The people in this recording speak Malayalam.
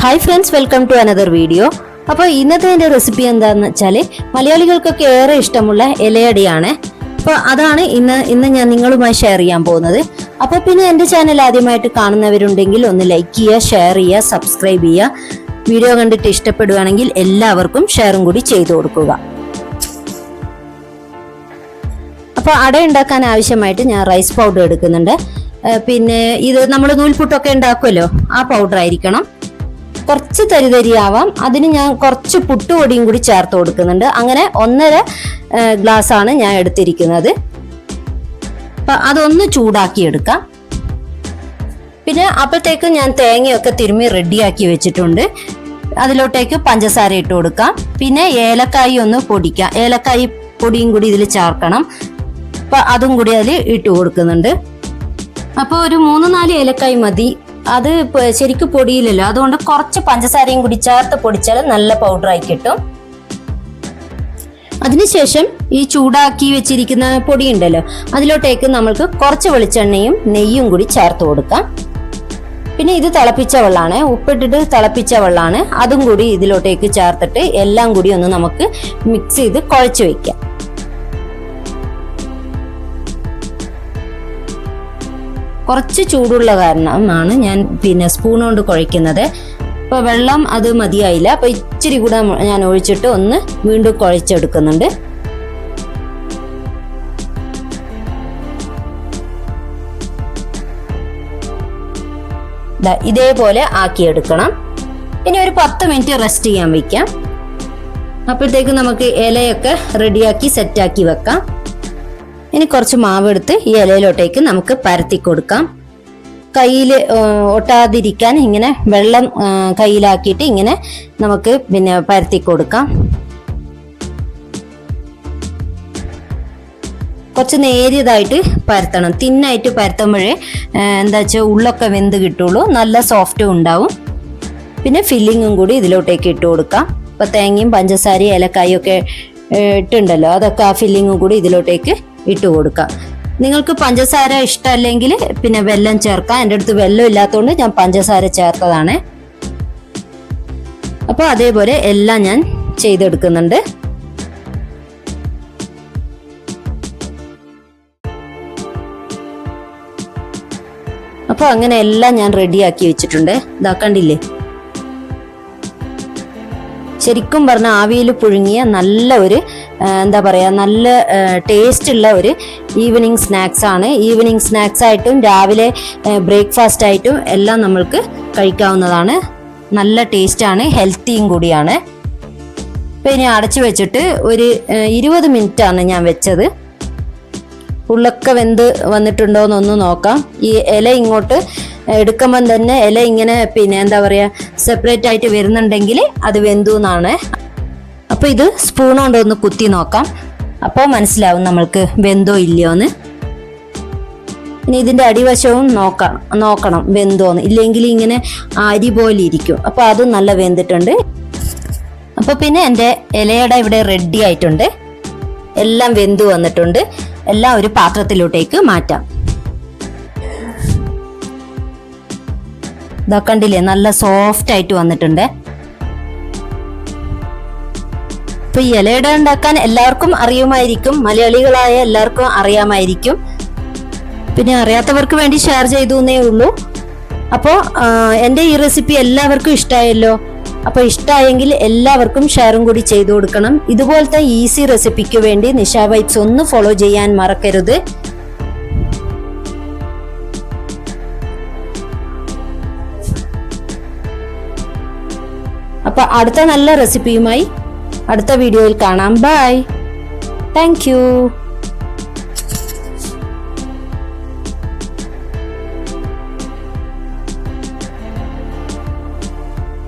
Hi friends, welcome to another video. അപ്പോൾ ഇന്നത്തെ എൻ്റെ റെസിപ്പി എന്താണെന്ന് വെച്ചാൽ മലയാളികൾക്കൊക്കെ ഏറെ ഇഷ്ടമുള്ള ഇലയടിയാണ്. അപ്പോൾ അതാണ് ഇന്ന് ഞാൻ നിങ്ങളുമായി ഷെയർ ചെയ്യാൻ പോകുന്നത്. അപ്പോൾ പിന്നെ എൻ്റെ ചാനൽ ആദ്യമായിട്ട് കാണുന്നവരുണ്ടെങ്കിൽ ഒന്ന് ലൈക്ക് ചെയ്യുക, ഷെയർ ചെയ്യുക, സബ്സ്ക്രൈബ് ചെയ്യുക. വീഡിയോ കണ്ടിട്ട് ഇഷ്ടപ്പെടുകയാണെങ്കിൽ എല്ലാവർക്കും ഷെയറും കൂടി ചെയ്തു കൊടുക്കുക. അപ്പോൾ അട ഉണ്ടാക്കാൻ ആവശ്യമായിട്ട് ഞാൻ റൈസ് പൗഡർ എടുക്കുന്നുണ്ട്. പിന്നെ ഇത് നമ്മൾ നൂൽപുട്ടൊക്കെ ഉണ്ടാക്കുമല്ലോ, ആ പൗഡർ ആയിരിക്കണം. കുറച്ച് തരിതരിയാവാം, അതിന് ഞാൻ കുറച്ച് പുട്ടുപൊടിയും കൂടി ചേർത്ത് കൊടുക്കുന്നുണ്ട്. അങ്ങനെ 1.5 ഗ്ലാസ് ആണ് ഞാൻ എടുത്തിരിക്കുന്നത്. അപ്പൊ അതൊന്ന് ചൂടാക്കി എടുക്കാം. പിന്നെ അപ്പോഴത്തേക്ക് ഞാൻ തേങ്ങയൊക്കെ തിരുമ്മി റെഡിയാക്കി വെച്ചിട്ടുണ്ട്. അതിലോട്ടേക്ക് പഞ്ചസാര ഇട്ട് കൊടുക്കാം. പിന്നെ ഏലക്കായി ഒന്ന് പൊടിക്കാം. ഏലക്കായി പൊടിയും കൂടി ഇതിൽ ചേർക്കണം. അപ്പൊ അതും കൂടി അതിൽ ഇട്ട് കൊടുക്കുന്നുണ്ട്. അപ്പോൾ ഒരു 3-4 ഏലക്കായി മതി. അത് ശരിക്കും പൊടിയില്ലല്ലോ, അതുകൊണ്ട് കുറച്ച് പഞ്ചസാരയും കൂടി ചേർത്ത് പൊടിച്ചാൽ നല്ല പൗഡറായി കിട്ടും. അതിനുശേഷം ഈ ചൂടാക്കി വെച്ചിരിക്കുന്ന പൊടി ഉണ്ടല്ലോ, അതിലോട്ടേക്ക് നമ്മൾക്ക് കുറച്ച് വെളിച്ചെണ്ണയും നെയ്യും കൂടി ചേർത്ത് കൊടുക്കാം. പിന്നെ ഇത് തിളപ്പിച്ച വെള്ളമാണ്, ഉപ്പിട്ടിട്ട് തിളപ്പിച്ച വെള്ളമാണ്. അതും കൂടി ഇതിലോട്ടേക്ക് ചേർത്തിട്ട് എല്ലാം കൂടി ഒന്ന് നമുക്ക് മിക്സ് ചെയ്ത് കുഴച്ച് വെക്കാം. കുറച്ച് ചൂടുള്ള കാരണമാണ് ഞാൻ സ്പൂൺ കൊണ്ട് കുഴയ്ക്കുന്നത്. അപ്പോൾ വെള്ളം അത് മതിയായില്ല, അപ്പോൾ ഇച്ചിരി കൂടെ ഞാൻ ഒഴിച്ചിട്ട് ഒന്ന് വീണ്ടും കുഴച്ചെടുക്കുന്നുണ്ട്. ഇതേപോലെ ആക്കിയെടുക്കണം. ഇനി ഒരു 10 മിനിറ്റ് റെസ്റ്റ് ചെയ്യാൻ വയ്ക്കാം. അപ്പോഴത്തേക്ക് നമുക്ക് ഇലയൊക്കെ റെഡിയാക്കി സെറ്റാക്കി വെക്കാം. ഇനി കുറച്ച് മാവ് എടുത്ത് ഈ ഇലയിലോട്ടേക്ക് നമുക്ക് പരത്തി കൊടുക്കാം. കയ്യിൽ ഒട്ടാതിരിക്കാൻ ഇങ്ങനെ വെള്ളം കയ്യിലാക്കിയിട്ട് ഇങ്ങനെ നമുക്ക് പരത്തി കൊടുക്കാം. കുറച്ച് നേരിയതായിട്ട് പരത്തണം. തിന്നായിട്ട് പരത്തുമ്പോഴേ എന്താ വെച്ചാൽ ഉള്ളൊക്കെ വെന്ത് കിട്ടുള്ളൂ, നല്ല സോഫ്റ്റും ഉണ്ടാവും. പിന്നെ ഫില്ലിങ്ങും കൂടി ഇതിലോട്ടേക്ക് ഇട്ട് കൊടുക്കാം. ഇപ്പം തേങ്ങയും പഞ്ചസാരയും ഏലക്കായും ഒക്കെ ഇട്ടുണ്ടല്ലോ, അതൊക്കെ ആ ഫില്ലിങ്ങും കൂടി ഇതിലോട്ടേക്ക് ഇട്ട് കൊടുക്കാം. നിങ്ങൾക്ക് പഞ്ചസാര ഇഷ്ടമല്ലെങ്കിൽ പിന്നെ വെല്ലം ചേർക്കാം. എൻ്റെ അടുത്ത് വെല്ലം ഇല്ലാത്തതുകൊണ്ട് ഞാൻ പഞ്ചസാര ചേർത്തതാണ്. അപ്പോൾ അതേപോലെ എല്ലാം ഞാൻ ചെയ്തെടുക്കുന്നുണ്ട്. അപ്പോൾ അങ്ങനെ എല്ലാം ഞാൻ റെഡിയാക്കി വെച്ചിട്ടുണ്ട്. ഇതാക്കണ്ടില്ലേ, ശരിക്കും പറഞ്ഞാൽ ആവിയിൽ പുഴുങ്ങിയ നല്ല ഒരു എന്താ പറയുക, നല്ല ടേസ്റ്റ് ഉള്ള ഒരു ഈവനിങ് സ്നാക്സ് ആണ്. ഈവനിങ് സ്നാക്സ് ആയിട്ടും രാവിലെ ബ്രേക്ക്ഫാസ്റ്റ് ആയിട്ടും എല്ലാം നമ്മൾക്ക് കഴിക്കാവുന്നതാണ്. നല്ല ടേസ്റ്റാണ്, ഹെൽത്തിയും കൂടിയാണ്. ഇപ്പം ഇനി അടച്ചു വെച്ചിട്ട് ഒരു 20 മിനിറ്റാണ് ഞാൻ വെച്ചത്. ഉള്ളൊക്കെ വെന്ത് വന്നിട്ടുണ്ടോ എന്നൊന്ന് നോക്കാം. ഈ ഇല ഇങ്ങോട്ട് എടുക്കുമ്പം തന്നെ ഇല ഇങ്ങനെ എന്താ പറയുക, സെപ്പറേറ്റ് ആയിട്ട് വരുന്നുണ്ടെങ്കിൽ അത് വെന്തു എന്നാണ്. അപ്പോൾ ഇത് സ്പൂൺ കൊണ്ട് ഒന്ന് കുത്തി നോക്കാം. അപ്പോൾ മനസ്സിലാവും നമ്മൾക്ക് വെന്തോ ഇല്ലയോ എന്ന്. ഇനി ഇതിൻ്റെ അടിവശവും നോക്കണം വെന്തോന്ന്, ഇല്ലെങ്കിൽ ഇങ്ങനെ അരി പോലെ ഇരിക്കും. അപ്പോൾ അതും നല്ല വെന്തിട്ടുണ്ട്. അപ്പോൾ പിന്നെ എൻ്റെ ഇലയുടെ ഇവിടെ റെഡി ആയിട്ടുണ്ട്. എല്ലാം വെന്തു വന്നിട്ടുണ്ട്. എല്ലാം ഒരു പാത്രത്തിലോട്ടേക്ക് മാറ്റാം. ഇതാ കണ്ടില്ലേ, നല്ല സോഫ്റ്റ് ആയിട്ട് വന്നിട്ടുണ്ട്. ഇപ്പൊ ഈ ഇലയുടെ ഉണ്ടാക്കാൻ എല്ലാവർക്കും അറിയുമായിരിക്കും, മലയാളികളായ എല്ലാവർക്കും അറിയാമായിരിക്കും. പിന്നെ അറിയാത്തവർക്ക് വേണ്ടി ഷെയർ ചെയ്തു എന്നേ ഉള്ളൂ. അപ്പോൾ എൻ്റെ ഈ റെസിപ്പി എല്ലാവർക്കും ഇഷ്ടമായല്ലോ. അപ്പോൾ ഇഷ്ടമായെങ്കിൽ എല്ലാവർക്കും ഷെയറും കൂടി ചെയ്തു കൊടുക്കണം. ഇതുപോലത്തെ ഈസി റെസിപ്പിക്ക് വേണ്ടി നിഷ വൈബ്സ് ഒന്ന് ഫോളോ ചെയ്യാൻ മറക്കരുത്. അപ്പോൾ അടുത്ത നല്ല റെസിപ്പിയുമായി അടുത്ത വീഡിയോയിൽ കാണാം. Bye, thank U.